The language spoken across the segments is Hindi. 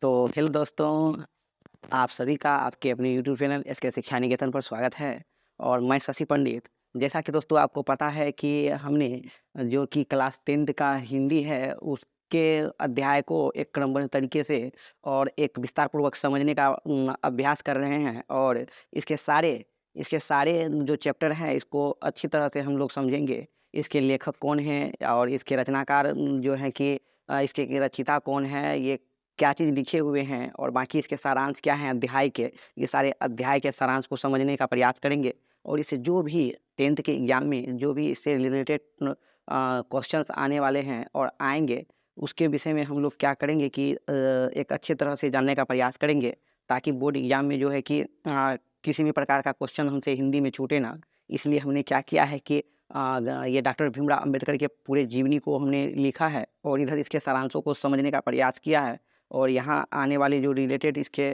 तो हेलो दोस्तों, आप सभी का आपके अपने यूट्यूब चैनल एसके शिक्षा निकेतन पर स्वागत है और मैं शशि पंडित। जैसा कि दोस्तों आपको पता है कि हमने जो कि क्लास 10th का हिंदी है, उसके अध्याय को एक क्रमबद्ध तरीके से और एक विस्तारपूर्वक समझने का अभ्यास कर रहे हैं और इसके सारे जो चैप्टर हैं, इसको अच्छी तरह से हम लोग समझेंगे। इसके लेखक कौन हैं और इसके रचनाकार जो हैं कि इसके रचयिता कौन है, ये क्या चीज़ लिखे हुए हैं और बाकी इसके सारांश क्या हैं अध्याय के, ये सारे अध्याय के सारांश को समझने का प्रयास करेंगे। और इससे जो भी 10th के एग्ज़ाम में जो भी इससे रिलेटेड क्वेश्चंस आने वाले हैं और आएँगे, उसके विषय में हम लोग क्या करेंगे कि एक अच्छी तरह से जानने का प्रयास करेंगे, ताकि बोर्ड एग्ज़ाम में जो है कि किसी भी प्रकार का क्वेश्चन हमसे हिंदी में छूटे ना। इसलिए हमने क्या किया है कि ये डॉक्टर भीमराव अम्बेडकर के पूरे जीवनी को हमने लिखा है और इधर इसके सारांशों को समझने का प्रयास किया है। और यहाँ आने वाले जो रिलेटेड इसके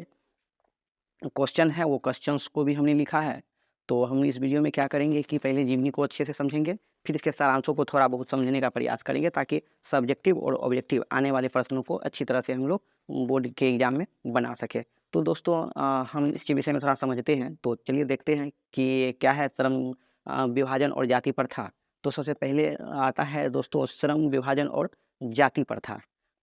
क्वेश्चन है, वो क्वेश्चंस को भी हमने लिखा है। तो हम इस वीडियो में क्या करेंगे कि पहले जीवनी को अच्छे से समझेंगे, फिर इसके सारांशों को थोड़ा बहुत समझने का प्रयास करेंगे, ताकि सब्जेक्टिव और ऑब्जेक्टिव आने वाले प्रश्नों को अच्छी तरह से हम लोग बोर्ड के एग्ज़ाम में बना सकें। तो दोस्तों हम इसके विषय में थोड़ा समझते हैं। तो चलिए देखते हैं कि क्या है श्रम विभाजन और जाति प्रथा। तो सबसे पहले आता है दोस्तों श्रम विभाजन और जाति प्रथा।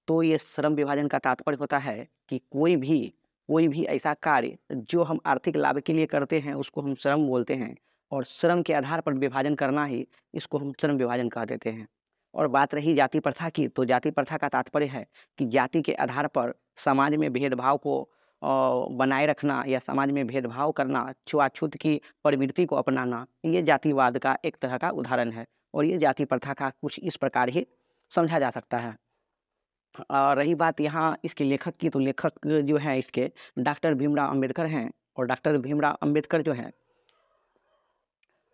तो ये श्रम विभाजन का तात्पर्य होता है कि कोई भी ऐसा कार्य जो हम आर्थिक लाभ के लिए करते हैं, उसको हम श्रम बोलते हैं और श्रम के आधार पर विभाजन करना ही इसको हम श्रम विभाजन कह देते हैं। और बात रही जाति प्रथा की, तो जाति प्रथा का तात्पर्य है कि जाति के आधार पर समाज में भेदभाव को बनाए रखना या समाज में भेदभाव करना, छुआछूत की प्रवृत्ति को अपनाना, ये जातिवाद का एक तरह का उदाहरण है और ये जाति प्रथा का कुछ इस प्रकार ही समझा जा सकता है। रही बात यहाँ इसके लेखक की, तो लेखक जो हैं इसके डॉक्टर भीमराव अम्बेडकर हैं और डॉक्टर भीमराव अम्बेडकर जो हैं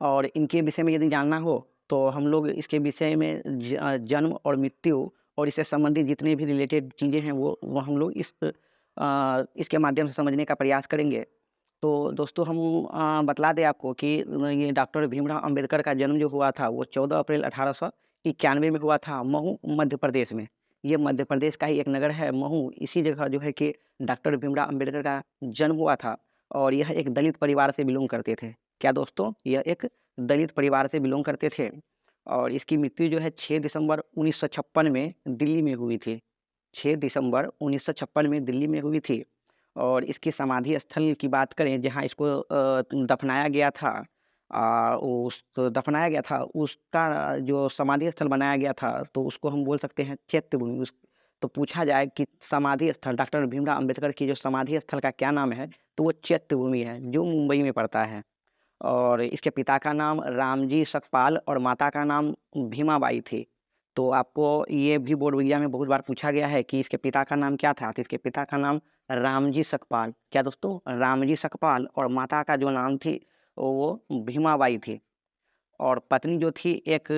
और इनके विषय में यदि जानना हो, तो हम लोग इसके विषय में जन्म और मृत्यु और इससे संबंधित जितने भी रिलेटेड चीज़ें हैं, वो हम लोग इसके माध्यम से समझने का प्रयास करेंगे। तो दोस्तों हम बतला दें आपको कि ये डॉक्टर भीमराव अम्बेडकर का जन्म जो हुआ था, वो 14 अप्रैल 1891 में हुआ था, महू मध्य प्रदेश में। ये मध्य प्रदेश का ही एक नगर है महू, इसी जगह जो है कि डॉक्टर भीमराव अम्बेडकर का जन्म हुआ था और यह एक दलित परिवार से बिलॉन्ग करते थे। क्या दोस्तों? यह एक दलित परिवार से बिलॉन्ग करते थे और इसकी मृत्यु जो है 6 दिसंबर 1956 में दिल्ली में हुई थी। 6 दिसंबर 1956 में दिल्ली में हुई थी। और इसकी समाधि स्थल की बात करें, जहाँ इसको दफनाया गया था, उसका जो समाधि स्थल बनाया गया था, तो उसको हम बोल सकते हैं चैत्य भूमि। तो पूछा जाए कि समाधि स्थल डॉक्टर भीमराव अम्बेडकर की जो समाधि स्थल का क्या नाम है, तो वो चैत्य भूमि है, जो मुंबई में पड़ता है। और इसके पिता का नाम रामजी सकपाल और माता का नाम भीमाबाई थी। तो आपको ये भी बोर्ड एग्ज़ाम में बहुत बार पूछा गया है कि इसके पिता का नाम क्या था? तो इसके पिता का नाम रामजी सकपाल। क्या दोस्तों? रामजी सकपाल। और माता का जो नाम थी, वो भीमाबाई थी। और पत्नी जो थी, एक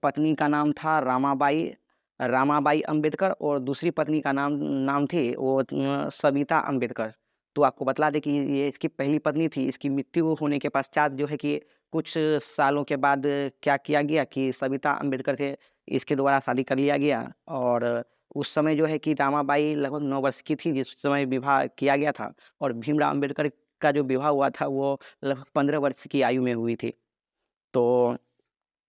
पत्नी का नाम था रामाबाई रामाबाई अम्बेडकर और दूसरी पत्नी का नाम नाम थी वो सविता अम्बेडकर। तो आपको बतला दें कि ये इसकी पहली पत्नी थी। इसकी मृत्यु होने के पश्चात जो है कि कुछ सालों के बाद क्या किया गया कि सविता अम्बेडकर से इसके द्वारा शादी कर लिया गया और उस समय जो है कि रामाबाई लगभग 9 वर्ष की थी जिस समय विवाह किया गया था और भीमराव अम्बेडकर का जो विवाह हुआ था, वो लगभग 15 वर्ष की आयु में हुई थी। तो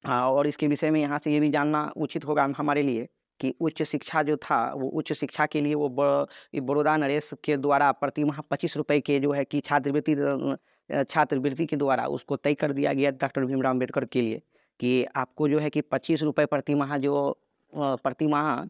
हाँ, और इसके विषय में यहाँ से ये भी जानना उचित होगा हमारे लिए कि उच्च शिक्षा जो था, वो उच्च शिक्षा के लिए वो बड़ौदा नरेश के द्वारा प्रतिमाह ₹25 के जो है कि छात्रवृत्ति के द्वारा उसको तय कर दिया गया डॉक्टर भीमराव अम्बेडकर के लिए कि आपको जो है कि ₹25 प्रतिमाह जो प्रतिमाह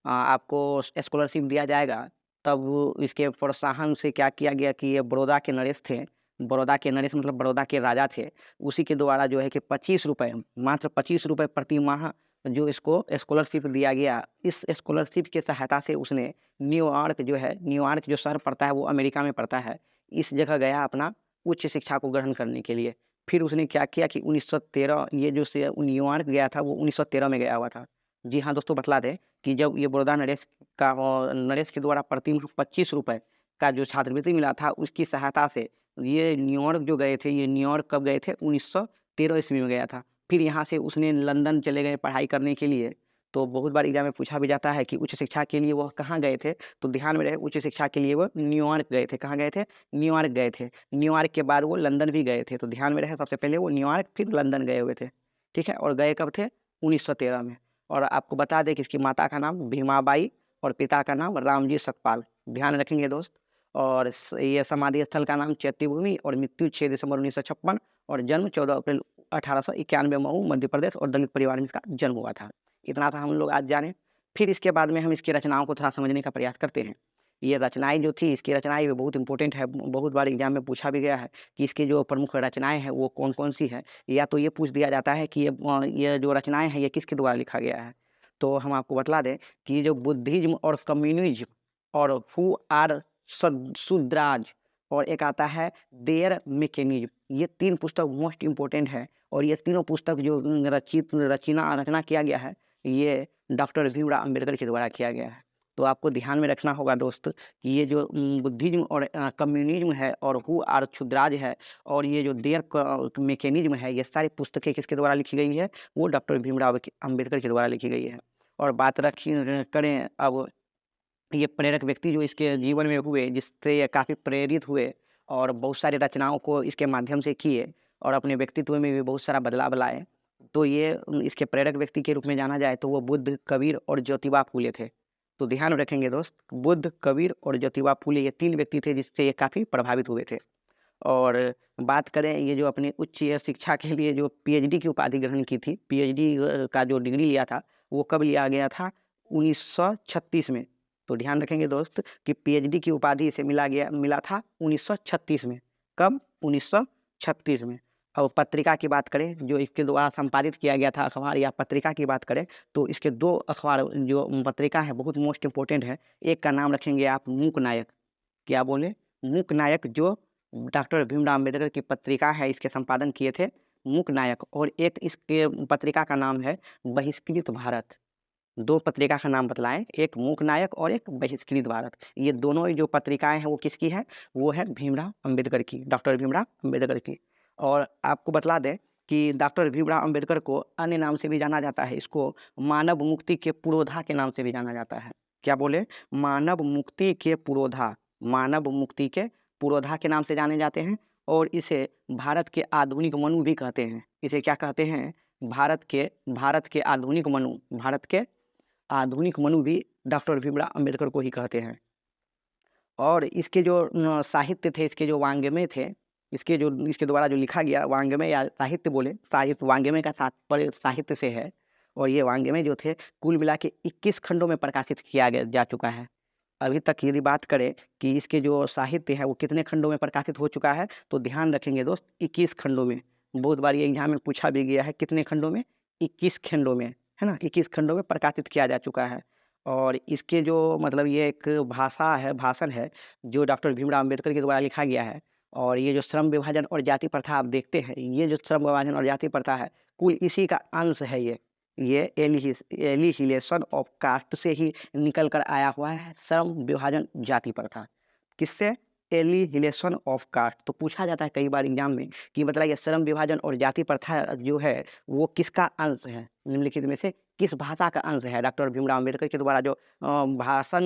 आपको स्कॉलरशिप दिया जाएगा। तब इसके प्रोत्साहन से क्या किया गया कि ये बड़ौदा के नरेश थे, बड़ौदा के नरेश मतलब बड़ौदा के राजा थे। उसी के द्वारा जो है कि ₹25 मात्र ₹25 प्रति माह जो इसको स्कॉलरशिप दिया गया। इस स्कॉलरशिप की सहायता से उसने न्यूयॉर्क जो है, न्यूयॉर्क जो शहर पड़ता है वो अमेरिका में पड़ता है, इस जगह गया अपना उच्च शिक्षा को ग्रहण करने के लिए। फिर उसने क्या किया कि 1913 ये जो से न्यूयॉर्क गया था, वो 1913 में गया हुआ था। जी हाँ दोस्तों, बतला दें कि जब ये बड़ौदा नरेश के द्वारा प्रति माह ₹25 का जो छात्रवृत्ति मिला था, उसकी सहायता से ये न्यूयॉर्क जो गए थे, ये न्यूयॉर्क कब गए थे? 1913 ईस्वी में गया था। फिर यहाँ से उसने लंदन चले गए पढ़ाई करने के लिए। तो बहुत बार एग्जाम में पूछा भी जाता है कि उच्च शिक्षा के लिए वह कहाँ गए थे, तो ध्यान में रहे उच्च शिक्षा के लिए वो न्यूयॉर्क गए थे। कहाँ गए थे? न्यूयॉर्क गए थे। न्यूयॉर्क के बाद वो लंदन भी गए थे। तो ध्यान में रहे सबसे पहले वो न्यूयॉर्क फिर लंदन गए हुए थे, ठीक है। और गए कब थे? 1913 में। और आपको बता दें कि इसकी माता का नाम भीमाबाई और पिता का नाम रामजी सकपाल, ध्यान रखेंगे दोस्त। और ये समाधि स्थल का नाम चैत्य भूमि और मृत्यु 6 दिसंबर 1956 और जन्म 14 अप्रैल 1891 मऊ मध्य प्रदेश और दलित परिवार में इसका जन्म हुआ था। इतना था हम लोग आज जाने। फिर इसके बाद में हम इसकी रचनाओं को थोड़ा समझने का प्रयास करते हैं। ये रचनाएं जो थी, इसकी रचनाएं भी बहुत इंपॉर्टेंट है, बहुत बार एग्जाम में पूछा भी गया है कि इसकी जो प्रमुख रचनाएं हैं वो कौन कौन सी है। या तो ये पूछ दिया जाता है कि ये जो रचनाएं हैं ये किसके द्वारा लिखा गया है। तो हम आपको बतला दें कि जो बुद्धिज्म और कम्युनिज्म और हु आर सुद्राज और एक आता है देयर मैकेनिज्म, ये 3 पुस्तक मोस्ट इम्पोर्टेंट है। और ये तीनों पुस्तक जो रचना किया गया है ये डॉक्टर भीमराव अम्बेडकर के द्वारा किया गया है। तो आपको ध्यान में रखना होगा दोस्त कि ये जो बुद्धिज्म और कम्युनिज्म है और हु आर क्षुद्राज है और ये जो देयर मैकेनिज्म है, ये सारी पुस्तकें किसके द्वारा लिखी गई है? वो डॉक्टर भीमराव अम्बेडकर के द्वारा लिखी गई है। और बात करें अब ये प्रेरक व्यक्ति जो इसके जीवन में हुए, जिससे ये काफ़ी प्रेरित हुए और बहुत सारी रचनाओं को इसके माध्यम से किए और अपने व्यक्तित्व में भी बहुत सारा बदलाव लाए। तो ये इसके प्रेरक व्यक्ति के रूप में जाना जाए तो वो बुद्ध, कबीर और ज्योतिबा फूले थे। तो ध्यान रखेंगे दोस्त, बुद्ध, कबीर और ज्योतिबा फूले ये 3 व्यक्ति थे जिससे ये काफ़ी प्रभावित हुए थे। और बात करें ये जो अपनी उच्च शिक्षा के लिए जो पीएचडी की उपाधि ग्रहण की थी, पीएचडी का जो डिग्री लिया था, वो कब लिया गया था? 1936 में। तो ध्यान रखेंगे दोस्त कि पीएचडी की उपाधि इसे मिला था 1936 में। कब? 1936 में। और पत्रिका की बात करें जो इसके द्वारा संपादित किया गया था अखबार या पत्रिका की बात करें तो इसके 2 अखबार जो पत्रिका है बहुत मोस्ट इम्पोर्टेंट है। एक का नाम रखेंगे आप मूक नायक। क्या बोले? मूक नायक, जो डॉक्टर भीमराव अम्बेडकर की पत्रिका है इसके संपादन किए थे मूक नायक। और एक इसके पत्रिका का नाम है बहिष्कृत भारत। 2 पत्रिका का नाम बतलाएं, एक मूक नायक और एक बहिष्कृत भारत। ये दोनों ही जो पत्रिकाएं हैं वो किसकी है? वो है भीमराव अम्बेडकर की, डॉक्टर भीमराव अम्बेडकर की। और आपको बतला दें कि डॉक्टर भीमराव अम्बेडकर को अन्य नाम से भी जाना जाता है, इसको मानव मुक्ति के पुरोधा के नाम से भी जाना जाता है। क्या बोले? मानव मुक्ति के पुरोधा, मानव मुक्ति के पुरोधा के नाम से जाने जाते हैं। और इसे भारत के आधुनिक मनु भी कहते हैं। इसे क्या कहते हैं? भारत के आधुनिक मनु, भारत के आधुनिक मनु भी डॉक्टर भीमराव अम्बेडकर को ही कहते हैं। और इसके जो साहित्य थे, इसके जो वांग्मय थे, इसके द्वारा जो लिखा गया वांग्मय या साहित्य बोले, साहित्य वांग्मय का तात्पर्य साहित्य से है। और ये वांग्मय जो थे कुल मिला के 21 खंडों में प्रकाशित किया जा चुका है। अभी तक यदि बात करें कि इसके जो साहित्य है वो कितने खंडों में प्रकाशित हो चुका है, तो ध्यान रखेंगे दोस्त 21 खंडों में। बहुत बार ये एग्जाम में पूछा भी गया है, कितने खंडों में? 21 खंडों में, है ना, 21 खंडों में प्रकाशित किया जा चुका है। और इसके जो मतलब ये एक भाषण है जो डॉक्टर भीमराव अम्बेडकर के द्वारा लिखा गया है। और ये जो श्रम विभाजन और जाति प्रथा आप देखते हैं, ये जो श्रम विभाजन और जाति प्रथा है कुल इसी का अंश है। ये एलिहिलेशन ऑफ कास्ट से ही निकल कर आया हुआ है, श्रम विभाजन जाति प्रथा। किससे? एलिहिलेशन ऑफ कास्ट। तो पूछा जाता है कई बार एग्जाम में कि बताइए श्रम विभाजन और जाति प्रथा जो है वो किसका अंश है? निम्नलिखित में से किस भाषा का अंश है? डॉक्टर भीमराव अम्बेडकर के द्वारा जो भाषण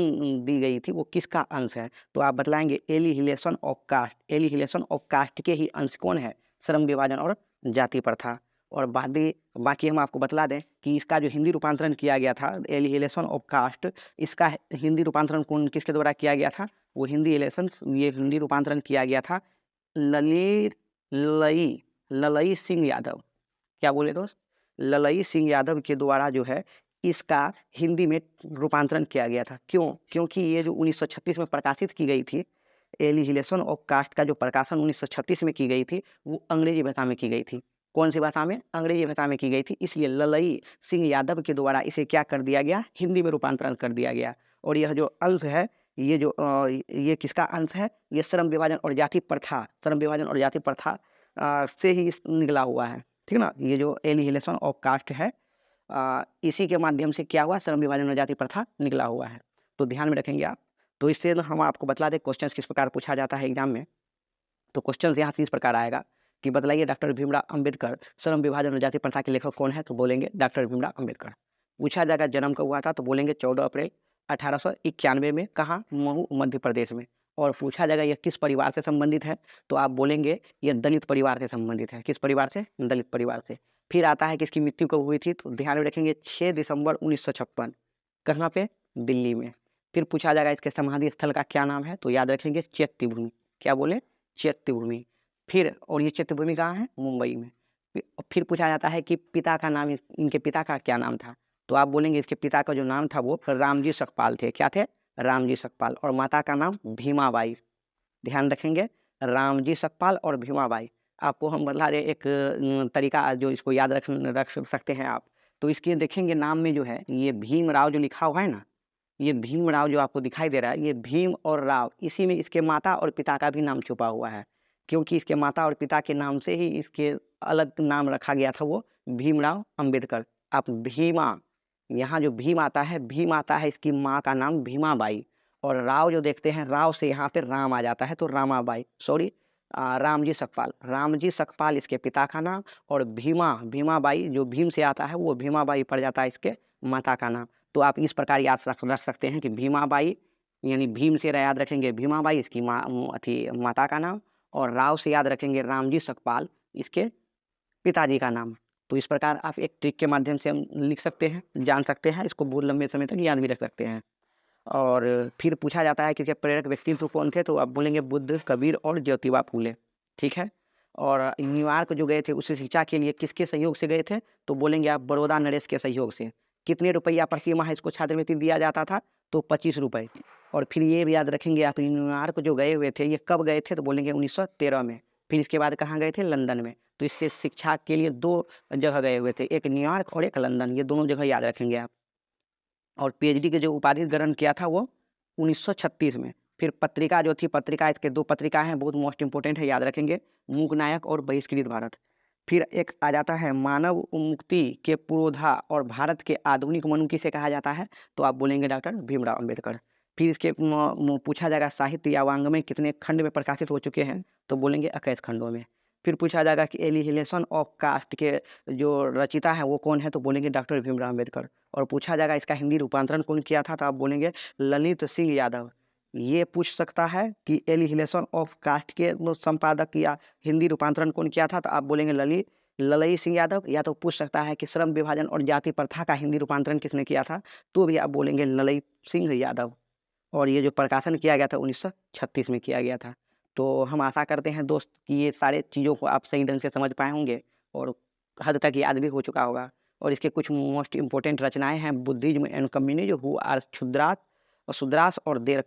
दी गई थी वो किसका अंश है? तो आप बतलाएंगे एलिहिलेशन ऑफ कास्ट। एलिहिलेशन ऑफ कास्ट के ही अंश कौन है? श्रम विभाजन और जाति प्रथा। और बाकी हम आपको बतला दें कि इसका जो हिंदी रूपांतरण किया गया था एलिहिलेशन ऑफ कास्ट, इसका हिंदी रूपांतरण किसके द्वारा किया गया था? वो हिंदी रूपांतरण किया गया था ललई सिंह यादव। क्या बोले दोस्त? ललई सिंह यादव के द्वारा जो है इसका हिंदी में रूपांतरण किया गया था। क्यों? क्योंकि ये जो 1936 में प्रकाशित की गई थी, एलिहिलेशन ऑफ कास्ट का जो प्रकाशन 1936 में की गई थी वो अंग्रेजी भाषा में की गई थी। कौन सी भाषा में? अंग्रेजी भाषा में की गई थी। इसलिए ललई सिंह यादव के द्वारा इसे क्या कर दिया गया? हिंदी में रूपांतरण कर दिया गया। और यह जो अंश है ये किसका अंश है? ये श्रम विभाजन और जाति प्रथा से ही निकला हुआ है, ठीक ना। ये जो एलिहिलेशन ऑफ कास्ट है इसी के माध्यम से क्या हुआ? श्रम विभाजन और जाति प्रथा निकला हुआ है। तो ध्यान में रखेंगे आप। तो इससे हम आपको बतला दें क्वेश्चन किस प्रकार पूछा जाता है एग्जाम में। तो क्वेश्चन यहाँ से इस प्रकार आएगा कि बतलाइए डॉक्टर भीमराव अम्बेडकर श्रम विभाजन और जाति प्रथा के लेखक कौन है? तो बोलेंगे डॉक्टर भीमराव अम्बेडकर। पूछा जाएगा जन्म कब हुआ था तो बोलेंगे 14 अप्रैल 1891 में। कहाँ? महू, मध्य प्रदेश में। और पूछा जाएगा यह किस परिवार से संबंधित है तो आप बोलेंगे यह दलित परिवार से संबंधित है। किस परिवार से? दलित परिवार से। फिर आता है कि इसकी मृत्यु कब हुई थी तो ध्यान में रखेंगे 6 दिसंबर 1956। कहाँ पे? दिल्ली में। फिर पूछा जाएगा इसके समाधि स्थल का क्या नाम है तो याद रखेंगे चैत्य भूमि। क्या बोले? चैत्य भूमि। फिर और ये चैत्य भूमि कहाँ है? मुंबई में। फिर पूछा जाता है कि पिता का नाम, इनके पिता का क्या नाम था तो आप बोलेंगे इसके पिता का जो नाम था वो रामजी सकपाल थे। क्या थे? रामजी सकपाल। और माता का नाम भीमाबाई। ध्यान रखेंगे रामजी सकपाल और भीमाबाई। आपको हम बता दें एक तरीका जो इसको याद रख सकते हैं आप। तो इसके देखेंगे नाम में जो है ये भीमराव जो लिखा हुआ है ना, ये भीमराव जो आपको दिखाई दे रहा है, ये भीम और राव, इसी में इसके माता और पिता का भी नाम छुपा हुआ है। क्योंकि इसके माता और पिता के नाम से ही इसके अलग नाम रखा गया था, वो भीमराव अंबेडकर। आप भीमा, यहाँ जो भीम आता है इसकी माँ का नाम भीमाबाई। और राव जो देखते हैं, राव से यहाँ पे राम आ जाता है तो रामाबाई, सॉरी रामजी सकपाल। रामजी सकपाल इसके पिता का नाम, और भीमाबाई जो भीम से आता है वो भीमाबाई पड़ जाता है इसके माता का नाम। तो आप इस प्रकार याद रख सकते हैं कि भीमाबाई यानी भीम से याद रखेंगे भीमाबाई इसकी माता का नाम, और राव से याद रखेंगे रामजी सकपाल इसके पिताजी का नाम। तो इस प्रकार आप एक ट्रिक के माध्यम से हम लिख सकते हैं, जान सकते हैं, इसको बहुत लंबे समय तक याद भी रख सकते हैं। और फिर पूछा जाता है कि इसके प्रेरक व्यक्तित्व कौन थे तो आप बोलेंगे बुद्ध, कबीर और ज्योतिबा फूले। ठीक है। और न्यूयॉर्क जो गए थे उस शिक्षा के लिए किसके सहयोग से गए थे तो बोलेंगे आप बड़ौदा नरेश के सहयोग से। कितने रुपया प्रति माह इसको छात्रवृत्ति दिया जाता था तो 25 रुपये। और फिर ये भी याद रखेंगे आप न्यूयॉर्क जो गए हुए थे ये कब गए थे तो बोलेंगे 1913 में। फिर इसके बाद कहाँ गए थे? लंदन में। तो इससे शिक्षा के लिए 2 जगह गए हुए थे, एक न्यूयॉर्क और एक लंदन, ये दोनों जगह याद रखेंगे आप। और पीएचडी के जो उपाधि ग्रहण किया था वो 1936 में। फिर पत्रिका जो थी, पत्रिका इसके 2 पत्रिका हैं, बहुत मोस्ट इंपॉर्टेंट है, याद रखेंगे, मूक नायक और बहिष्कृत भारत। फिर एक आ जाता है मानव मुक्ति के पुरोधा और भारत के आधुनिक मनु किसे कहा जाता है तो आप बोलेंगे डॉक्टर भीमराव अंबेडकर। फिर इसके पूछा जाएगा साहित्य या वाङ्मय कितने खंड में प्रकाशित हो चुके हैं तो बोलेंगे 21 खंडों में। फिर पूछा जाएगा कि एलिहिलेशन ऑफ कास्ट के जो रचिता है वो कौन है तो बोलेंगे डॉक्टर भीमराव अंबेडकर। और पूछा जाएगा इसका हिंदी रूपांतरण कौन किया था तो आप बोलेंगे ललित सिंह यादव। ये पूछ सकता है कि एलिहिलेशन ऑफ कास्ट के संपादक या हिंदी रूपांतरण कौन किया था तो आप बोलेंगे ललई सिंह यादव। या तो पूछ सकता है कि श्रम विभाजन और जाति प्रथा का हिंदी रूपांतरण किसने किया था तो भी आप बोलेंगे ललई सिंह यादव। और ये जो प्रकाशन किया गया था 1936 में किया गया था। तो हम आशा करते हैं दोस्त कि ये सारे चीज़ों को आप सही ढंग से समझ पाए होंगे और हद तक याद भी हो चुका होगा। और इसके कुछ मोस्ट इम्पोर्टेंट रचनाएँ हैं, Buddhism and communism, who are Shudras और देयर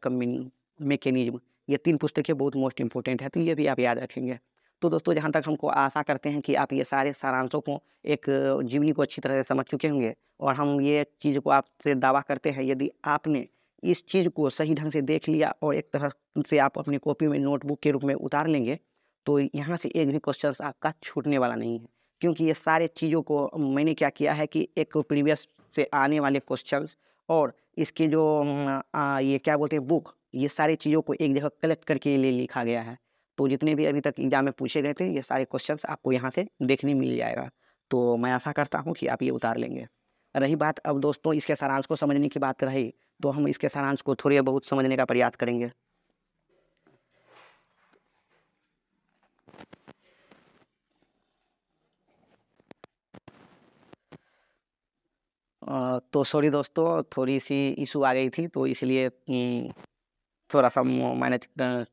मैकेनिज्म। ये 3 पुस्तकें बहुत मोस्ट इम्पोर्टेंट है, तो ये भी आप याद रखेंगे। तो दोस्तों जहाँ तक हमको आशा करते हैं कि आप ये सारे सारांशों को एक जीवनी को अच्छी तरह से समझ चुके होंगे। और हम ये चीज़ को आपसे दावा करते हैं यदि आपने इस चीज़ को सही ढंग से देख लिया और एक तरह से आप अपनी कॉपी में नोटबुक के रूप में उतार लेंगे तो यहाँ से एक भी क्वेश्चन आपका छूटने वाला नहीं है। क्योंकि ये सारे चीज़ों को मैंने क्या किया है कि एक प्रीवियस से आने वाले क्वेश्चंस और इसके जो ये क्या बोलते हैं बुक, ये सारी चीज़ों को एक जगह कलेक्ट करके लिए लिखा गया है। तो जितने भी अभी तक एग्जाम में पूछे गए थे ये सारे क्वेश्चंस आपको यहाँ से देखने मिल जाएगा। तो मैं आशा करता हूँ कि आप ये उतार लेंगे। रही बात अब दोस्तों इसके सारांश को समझने की बात रही तो हम इसके सारांश को थोड़े बहुत समझने का प्रयास करेंगे। तो सॉरी दोस्तों, थोड़ी-सी इश्यू आ गई थी तो इसलिए थोड़ा-सा मैनेज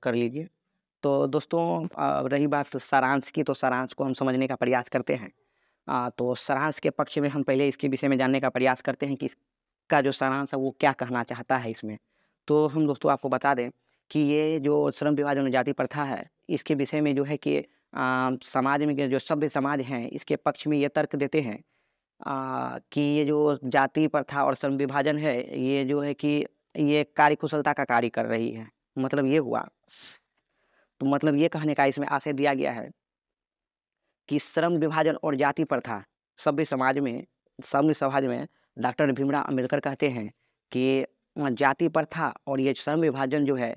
कर लीजिए। तो दोस्तों रही बात सारांश की तो सारांश को हम समझने का प्रयास करते हैं। तो सारांश के पक्ष में हम पहले इसके विषय में जानने का प्रयास करते हैं कि इसका जो सारांश है वो क्या कहना चाहता है इसमें। तो हम दोस्तों आपको बता दें कि ये जो श्रम विभाजन और जाति प्रथा है इसके विषय में जो है कि समाज में के जो सभ्य समाज हैं इसके पक्ष में ये तर्क देते हैं कि ये जो जाति प्रथा और श्रम विभाजन है ये जो है कि ये कार्यकुशलता का कार्य कर रही है। मतलब ये हुआ, तो मतलब ये कहने का इसमें आशय दिया गया है कि श्रम विभाजन और जाति प्रथा सभ्य समाज में डॉक्टर भीमराव अंबेडकर कहते हैं कि जाति प्रथा और ये श्रम विभाजन जो है,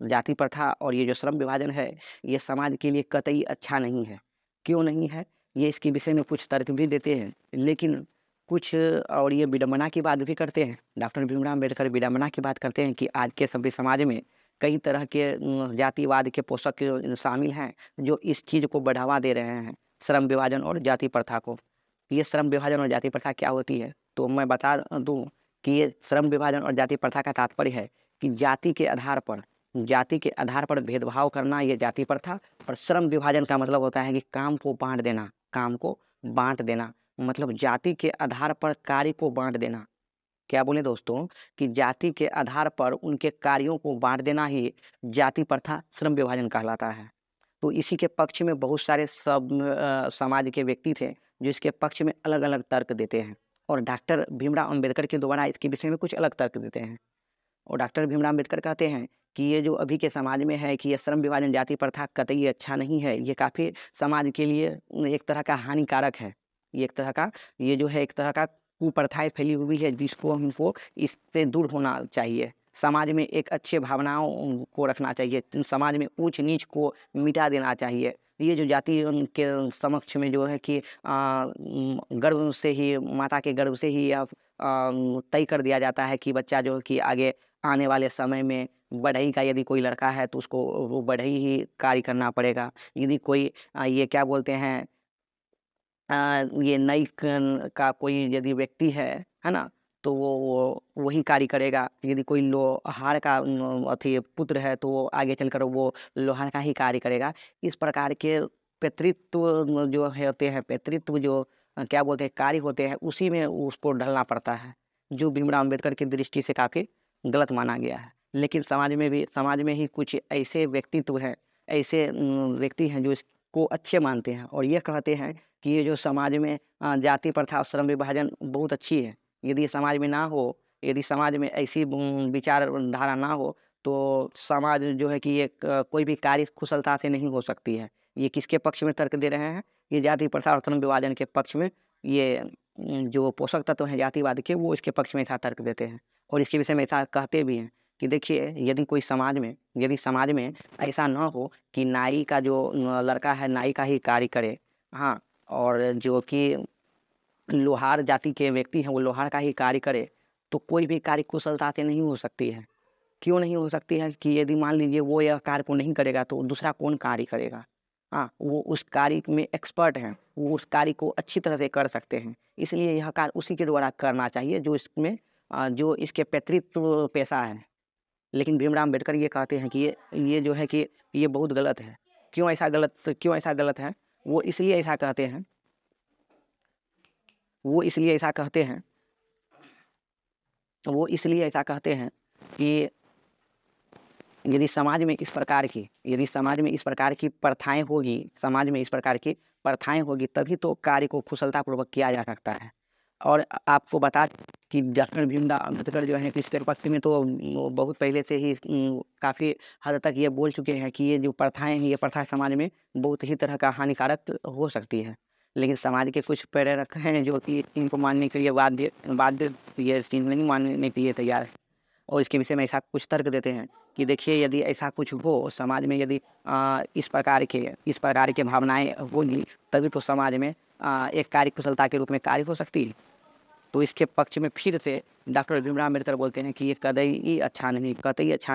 जाति प्रथा और ये जो श्रम विभाजन है ये समाज के लिए कतई अच्छा नहीं है। क्यों नहीं है ये इसके विषय में कुछ तर्क भी देते हैं, लेकिन कुछ और ये विडंबना की बात भी करते हैं। डॉक्टर भीमराव अम्बेडकर विडंबना की बात करते हैं कि आज के सभ्य समाज में कई तरह के जातिवाद के पोषक शामिल हैं, जो इस चीज़ को बढ़ावा दे रहे हैं, श्रम विभाजन और जाति प्रथा को। ये श्रम विभाजन और जाति प्रथा क्या होती है? तो मैं बता दूँ कि ये श्रम विभाजन और जाति प्रथा का तात्पर्य है कि जाति के आधार पर भेदभाव करना, ये जाति प्रथा। और श्रम विभाजन का मतलब होता है कि काम को बाँट देना। मतलब जाति के आधार पर कार्य को बाँट देना। क्या बोले दोस्तों कि जाति के आधार पर उनके कार्यों को बाँट देना ही जाति प्रथा, श्रम विभाजन कहलाता है। तो इसी के पक्ष में बहुत सारे समाज के व्यक्ति थे, जो इसके पक्ष में अलग-अलग तर्क देते हैं, और डॉक्टर भीमराव अम्बेडकर के द्वारा इसके विषय में कुछ अलग तर्क देते हैं। और डॉक्टर भीमराव अम्बेडकर कहते हैं कि ये जो अभी के समाज में है कि ये श्रम विभाजन, जाति प्रथा कतई अच्छा नहीं है। ये काफ़ी समाज के लिए एक तरह का हानिकारक है। ये जो है एक तरह का कुप्रथाएँ फैली हुई है, जिसको हमको इससे दूर होना चाहिए। समाज में एक अच्छे भावनाओं को रखना चाहिए, समाज में ऊँच-नीच को मिटा देना चाहिए। ये जो जाति के समक्ष में जो है कि गर्भ से ही, माता के गर्भ से ही तय कर दिया जाता है कि बच्चा जो है कि आगे आने वाले समय में बढ़ई का यदि कोई लड़का है तो उसको वो बढ़ई ही कार्य करना पड़ेगा। यदि कोई ये क्या बोलते हैं, ये नई का कोई यदि व्यक्ति है ना? तो वो वही कार्य करेगा। यदि कोई लोहार का पुत्र है तो वो आगे चलकर वो लोहार का ही कार्य करेगा। इस प्रकार के पितृत्व जो होते हैं, पितृत्व जो क्या बोलते हैं, कार्य होते हैं, उसी में उसको ढलना पड़ता है, जो भीमराव अम्बेडकर की दृष्टि से काफ़ी गलत माना गया है। लेकिन समाज में ही कुछ ऐसे व्यक्तित्व हैं, ऐसे व्यक्ति हैं जो इसको अच्छे मानते हैं और ये कहते हैं कि ये जो समाज में जाति प्रथा और श्रम विभाजन बहुत अच्छी है। यदि समाज में ना हो, यदि समाज में ऐसी विचारधारा ना हो, तो समाज जो है कि ये कोई भी कार्य कुशलता से नहीं हो सकती है। ये किसके पक्ष में तर्क दे रहे हैं? ये जाति प्रथा और श्रम विभाजन के पक्ष में। ये जो पोषक तत्व हैं जातिवाद के, वो इसके पक्ष में ऐसा तर्क देते हैं और इसके विषय में ऐसा कहते भी हैं कि देखिए, यदि समाज में ऐसा ना हो कि नाई का जो लड़का है, नाई का ही कार्य करे, हाँ, और जो कि लोहार जाति के व्यक्ति हैं, वो लोहार का ही कार्य करे, तो कोई भी कार्य कुशलता से नहीं हो सकती है। क्यों नहीं हो सकती है? कि यदि मान लीजिए वो यह कार्य को नहीं करेगा, तो दूसरा कौन कार्य करेगा? हाँ, वो उस कार्य में एक्सपर्ट हैं, वो उस कार्य को अच्छी तरह से कर सकते हैं। इसलिए यह कार्य उसी के द्वारा करना चाहिए जो इसके पितृत्व पेशा है। लेकिन भीमराव अम्बेडकर ये कहते हैं कि ये जो है कि ये बहुत गलत है। क्यों ऐसा गलत है? वो इसलिए ऐसा कहते हैं वो इसलिए ऐसा कहते हैं वो इसलिए ऐसा कहते हैं कि यदि समाज में इस प्रकार की प्रथाएँ होगी, तभी तो कार्य को कुशलतापूर्वक किया जा सकता है। और आपको बता दें कि डॉक्टर भीमराव अम्बेडकर जो हैं, इसके पक्ष में तो वो बहुत पहले से ही काफ़ी हद तक ये बोल चुके हैं कि ये जो प्रथाएँ हैं, ये प्रथा समाज में बहुत ही तरह का हानिकारक हो सकती है। लेकिन समाज के कुछ प्रेरक हैं जो कि इनको मानने के लिए बाध्य ये चीज़ नहीं मानने के लिए तैयार है। और इसके विषय में ऐसा कुछ तर्क देते हैं कि देखिए, यदि ऐसा कुछ हो समाज में, यदि इस प्रकार के भावनाएँ होंगी, तभी तो समाज में एक कार्य कुशलता के रूप में कार्य हो सकती है। तो इसके पक्ष में फिर से डॉक्टर भीमराव अम्बेडकर बोलते हैं कि ये कतई अच्छा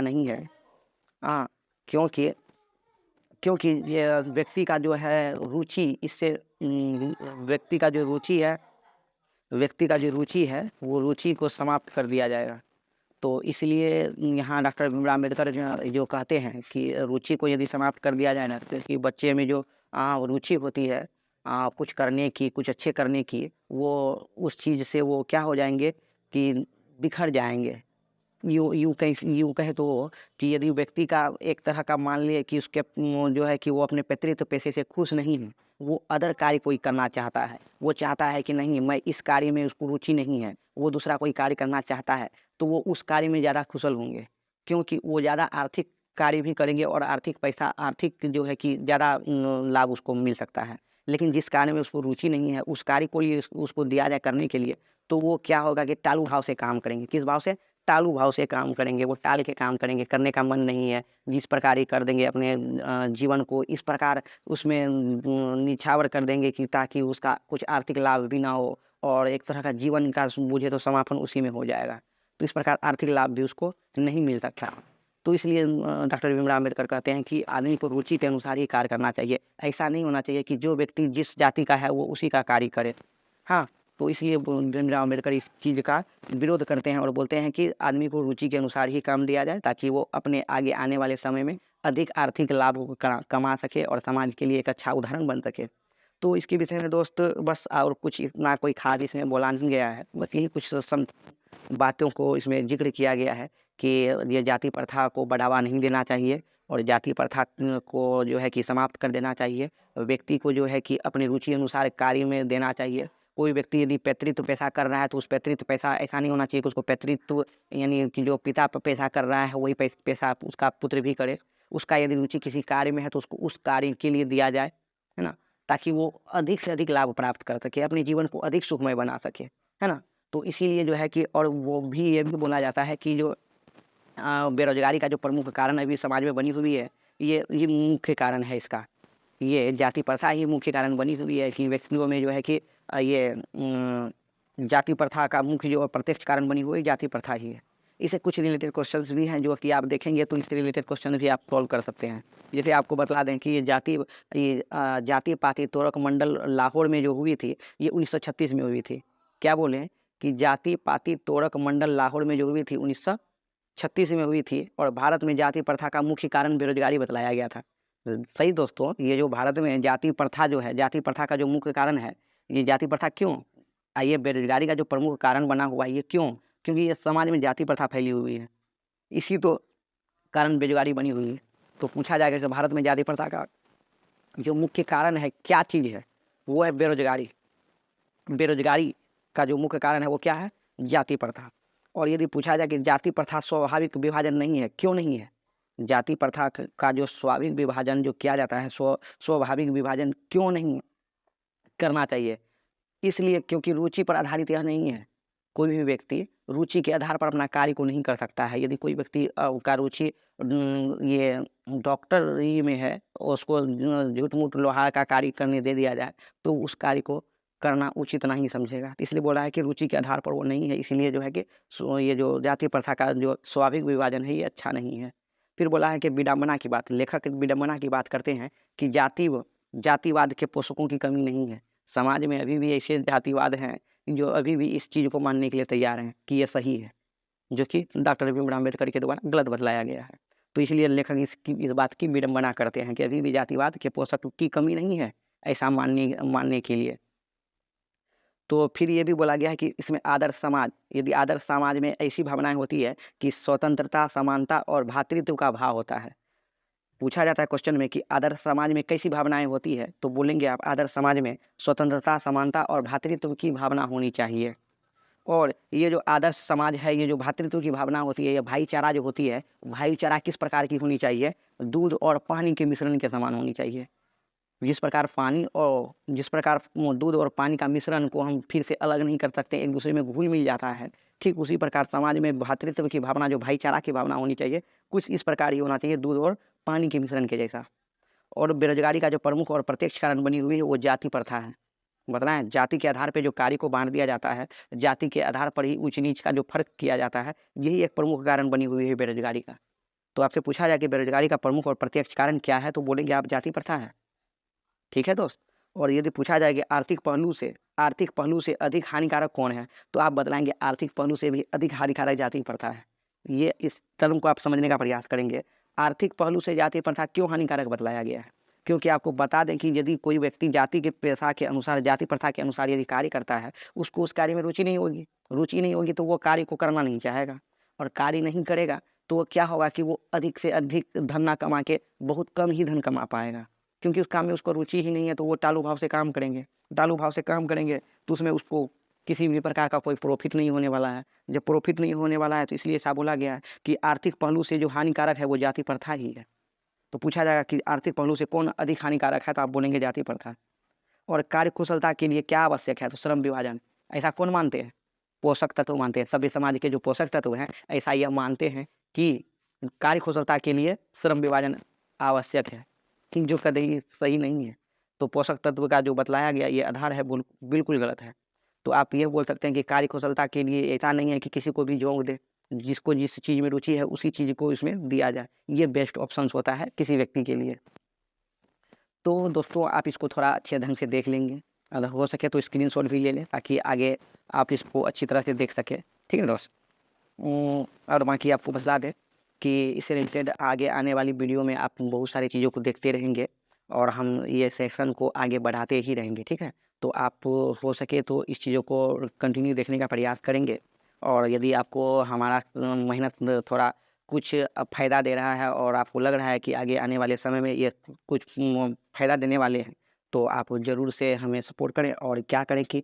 नहीं है। हाँ, क्योंकि ये व्यक्ति का जो है रुचि, इससे व्यक्ति का जो रुचि है, वो रुचि को समाप्त कर दिया जाएगा। तो इसलिए यहाँ डॉक्टर भीमराव अम्बेडकर जो कहते हैं कि रुचि को यदि समाप्त कर दिया जाए ना, तो कि बच्चे में जो रुचि होती है कुछ करने की, कुछ अच्छे करने की, वो उस चीज़ से वो क्या हो जाएँगे कि बिखर जाएँगे। यूँ कहें तो कि यदि व्यक्ति का एक तरह का मान लिए कि उसके जो है कि वो अपने पितृत्व पेशे से खुश नहीं है, वो अदर कार्य कोई करना चाहता है। वो चाहता है कि नहीं, मैं इस कार्य में उसको रुचि नहीं है, वो दूसरा कोई कार्य करना चाहता है, तो वो उस कार्य में ज़्यादा कुशल होंगे। क्योंकि वो ज़्यादा आर्थिक कार्य भी करेंगे और आर्थिक जो है कि ज़्यादा लाभ उसको मिल सकता है। लेकिन जिस कार्य में उसको रुचि नहीं है, उस कार्य को ही उसको दिया जाए करने के लिए, तो वो क्या होगा कि टालू भाव से काम करेंगे। किस भाव से? टालू भाव से काम करेंगे, वो टाल के काम करेंगे, करने का मन नहीं है। जिस प्रकार ही कर देंगे अपने जीवन को, इस प्रकार उसमें निछावर कर देंगे कि ताकि उसका कुछ आर्थिक लाभ भी ना हो और एक तरह का जीवन का मुझे तो समापन उसी में हो जाएगा। तो इस प्रकार आर्थिक लाभ भी उसको नहीं मिल सकता। तो इसलिए डॉक्टर भीमराव अम्बेडकर कहते हैं कि आदमी को रुचि के अनुसार ही कार्य करना चाहिए। ऐसा नहीं होना चाहिए कि जो व्यक्ति जिस जाति का है वो उसी का कार्य करे। हाँ, तो इसलिए भीमराव अम्बेडकर इस चीज़ का विरोध करते हैं और बोलते हैं कि आदमी को रुचि के अनुसार ही काम दिया जाए, ताकि वो अपने आगे आने वाले समय में अधिक आर्थिक लाभ कमा सके और समाज के लिए एक अच्छा उदाहरण बन सके। तो इसके विषय में दोस्त बस और कुछ इतना कोई खास इसमें बोला नहीं गया है। बस यही कुछ बातों को इसमें ज़िक्र किया गया है कि ये जाति प्रथा को बढ़ावा नहीं देना चाहिए और जाति प्रथा को जो है कि समाप्त कर देना चाहिए। व्यक्ति को जो है कि अपनी रुचि अनुसार कार्य में देना चाहिए। कोई व्यक्ति यदि पैतृत्व पेशा कर रहा है तो उस पैतृत्व पैसा ऐसा नहीं होना चाहिए कि उसको पैतृत्व यानी कि जो पिता पेशा कर रहा है वही पेशा उसका पुत्र भी करे। उसका यदि रुचि किसी कार्य में है तो उसको उस कार्य के लिए दिया जाए, है ना? ताकि वो अधिक से अधिक लाभ प्राप्त कर सके, अपने जीवन को अधिक सुखमय बना सके, है ना? तो इसीलिए जो है कि और वो भी ये भी बोला जाता है कि जो बेरोज़गारी का जो प्रमुख कारण अभी समाज में बनी हुई है, ये मुख्य कारण है इसका। ये जाति प्रथा ही मुख्य कारण बनी हुई है कि व्यक्तियों में जो है कि जाति प्रथा का मुख्य जो प्रत्यक्ष कारण बनी हुई जाति प्रथा ही है। इससे कुछ रिलेटेड क्वेश्चंस भी हैं जो कि आप देखेंगे तो इससे रिलेटेड क्वेश्चन भी आप सॉल्व कर सकते हैं। जैसे आपको बतला दें कि ये जाति पाति तोड़क मंडल लाहौर में जो हुई थी, ये 1936 में हुई थी। क्या बोले कि जाति पाति तोड़क मंडल लाहौर में जो हुई थी 1936 में हुई थी और भारत में जाति प्रथा का मुख्य कारण बेरोजगारी बतलाया गया था। सही दोस्तों, ये जो भारत में जाति प्रथा जो है, जाति प्रथा का जो मुख्य कारण है, ये जाति प्रथा क्यों? ये बेरोजगारी का जो प्रमुख कारण बना हुआ है, ये क्यों? क्योंकि ये समाज में जाति प्रथा फैली हुई है। इसी तो कारण बेरोजगारी बनी हुई है। तो पूछा जाएगा कि भारत में जाति प्रथा का जो मुख्य कारण है, क्या चीज़ है? वो है बेरोजगारी। बेरोजगारी का जो मुख्य कारण है वो क्या है? जाति प्रथा। और यदि पूछा जाए कि जाति प्रथा स्वाभाविक विभाजन नहीं है, क्यों नहीं है? जाति प्रथा का जो स्वाभाविक विभाजन जो किया जाता है, स्वाभाविक विभाजन क्यों नहीं करना चाहिए? इसलिए क्योंकि रुचि पर आधारित यह नहीं है। कोई भी व्यक्ति रुचि के आधार पर अपना कार्य को नहीं कर सकता है। यदि कोई व्यक्ति का रुचि ये डॉक्टरी में है और उसको झूठ-मूठ लोहा का कार्य करने दे दिया जाए, तो उस कार्य को करना उचित नहीं समझेगा। इसलिए बोला है कि रुचि के आधार पर वो नहीं है, इसीलिए जो है कि ये जो जाति प्रथा का जो स्वाभाविक विभाजन है, ये अच्छा नहीं है। फिर बोला है कि विडंबना की बात, लेखक विडंबना की बात करते हैं कि जातिवाद के पोषकों की कमी नहीं है। समाज में अभी भी ऐसे जातिवाद हैं जो अभी भी इस चीज़ को मानने के लिए तैयार हैं कि ये सही है, जो कि डॉक्टर भीमराव अम्बेडकर के द्वारा गलत बतलाया गया है। तो इसलिए लेखक इस बात की विडंबना करते हैं कि अभी भी जातिवाद के पोषक की कमी नहीं है, ऐसा मानने के लिए। तो फिर ये भी बोला गया है कि इसमें आदर्श समाज, यदि आदर्श समाज में ऐसी भावनाएँ होती है कि स्वतंत्रता, समानता और भ्रातृत्व का भाव होता है। पूछा जाता है क्वेश्चन में कि आदर्श समाज में कैसी भावनाएँ होती है? तो बोलेंगे आप आदर्श समाज में स्वतंत्रता, समानता और भ्रातृत्व की भावना होनी चाहिए। और ये जो आदर्श समाज है, ये जो भ्रातृत्व की भावना होती है, ये भाईचारा जो होती है, भाईचारा किस प्रकार की होनी चाहिए? दूध और पानी के मिश्रण के समान होनी चाहिए। जिस प्रकार दूध और पानी का मिश्रण को हम फिर से अलग नहीं कर सकते, एक दूसरे में घुल-मिल जाता है, ठीक उसी प्रकार समाज में भ्रातृत्व की भावना, जो भाईचारा की भावना होनी चाहिए, कुछ इस प्रकार ही होना चाहिए, दूध और पानी के मिश्रण के जैसा। और बेरोजगारी का जो प्रमुख और प्रत्यक्ष कारण बनी हुई है, वो जाति प्रथा है। बताएँ, जाति के आधार पे जो कार्य को बाँट दिया जाता है, जाति के आधार पर ही ऊँच-नीच का जो फ़र्क किया जाता है, यही एक प्रमुख कारण बनी हुई है बेरोजगारी का। तो आपसे पूछा जाए कि बेरोजगारी का प्रमुख और प्रत्यक्ष कारण क्या है? तो बोलेंगे आप जाति प्रथा है। ठीक है दोस्त? और यदि पूछा जाए कि आर्थिक पहलू से अधिक हानिकारक कौन है? तो आप बतलाएँगे आर्थिक पहलू से भी अधिक हानिकारक जाति प्रथा है। ये इस टर्म को आप समझने का प्रयास करेंगे। आर्थिक पहलू से जाति प्रथा क्यों हानिकारक बतलाया गया है? क्योंकि आपको बता दें कि यदि कोई व्यक्ति जाति के पेशा के अनुसार, जाति प्रथा के अनुसार यदि कार्य करता है, उसको उस कार्य में रुचि नहीं होगी। रुचि नहीं होगी तो वो कार्य को करना नहीं चाहेगा और कार्य नहीं करेगा तो वो क्या होगा कि वो अधिक से अधिक धन ना कमा के बहुत कम ही धन कमा पाएगा। क्योंकि उस काम में उसको रुचि ही नहीं है तो वो टालू भाव से काम करेंगे। टालू भाव से काम करेंगे तो उसमें उसको किसी भी प्रकार का कोई प्रॉफ़िट नहीं होने वाला है। जब प्रॉफ़िट नहीं होने वाला है तो इसलिए ऐसा बोला गया है कि आर्थिक पहलू से जो हानिकारक है वो जाति प्रथा ही है। तो पूछा जाएगा कि आर्थिक पहलू से कौन अधिक हानिकारक है? तो आप बोलेंगे जाति प्रथा। और कार्यकुशलता के लिए क्या आवश्यक है? तो श्रम विभाजन। ऐसा कौन मानते हैं? पोषक तत्व मानते हैं। सभ्य समाज के जो पोषक तत्व हैं, ऐसा यह मानते हैं कि कार्यकुशलता के लिए श्रम विभाजन आवश्यक है, ठीक, जो कतई सही नहीं है। तो पोषक तत्व का जो बतलाया गया ये आधार है बिल्कुल गलत है। तो आप ये बोल सकते हैं कि कार्यकुशलता के लिए ऐसा नहीं है कि किसी को भी झोंक दें, जिसको जिस चीज़ में रुचि है उसी चीज़ को इसमें दिया जाए। ये बेस्ट ऑप्शंस होता है किसी व्यक्ति के लिए। तो दोस्तों आप इसको थोड़ा अच्छे ढंग से देख लेंगे, अगर हो सके तो स्क्रीनशॉट भी ले लें ताकि आगे आप इसको अच्छी तरह से देख सकें। ठीक है दोस्त? और बाकी आपको बता दें कि इससे रिलेटेड आगे आने वाली वीडियो में आप बहुत सारी चीज़ों को देखते रहेंगे और हम ये सेक्शन को आगे बढ़ाते ही रहेंगे, ठीक है? तो आप हो सके तो इस चीज़ों को कंटिन्यू देखने का प्रयास करेंगे और यदि आपको हमारा मेहनत थोड़ा कुछ फ़ायदा दे रहा है और आपको लग रहा है कि आगे आने वाले समय में ये कुछ फ़ायदा देने वाले हैं, तो आप ज़रूर से हमें सपोर्ट करें और क्या करें कि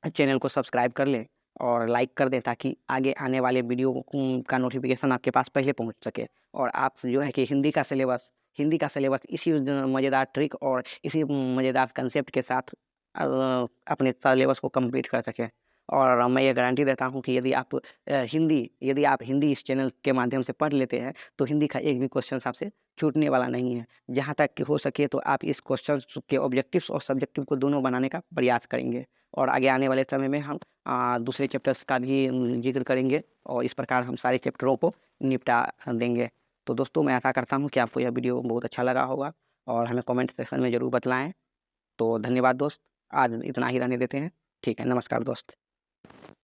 चैनल को सब्सक्राइब कर लें और लाइक कर दें ताकि आगे आने वाले वीडियो का नोटिफिकेशन आपके पास पहले पहुंच सके। और आप जो है कि हिंदी का सिलेबस इसी मज़ेदार ट्रिक और इसी मज़ेदार कंसेप्ट के साथ अपने सिलेबस को कंप्लीट कर सकें। और मैं ये गारंटी देता हूँ कि यदि आप हिंदी इस चैनल के माध्यम से पढ़ लेते हैं तो हिंदी का एक भी क्वेश्चन आपसे छूटने वाला नहीं है। जहाँ तक कि हो सके तो आप इस क्वेश्चन के ऑब्जेक्टिव्स और सब्जेक्टिव को दोनों बनाने का प्रयास करेंगे और आगे आने वाले समय में हम दूसरे चैप्टर्स का भी जिक्र करेंगे और इस प्रकार हम सारे चैप्टरों को निपटा देंगे। तो दोस्तों मैं आशा करता हूँ कि आपको यह वीडियो बहुत अच्छा लगा होगा और हमें कमेंट सेक्शन में ज़रूर बतलाएं। तो धन्यवाद दोस्त, आज इतना ही रहने देते हैं। ठीक है, नमस्कार दोस्त।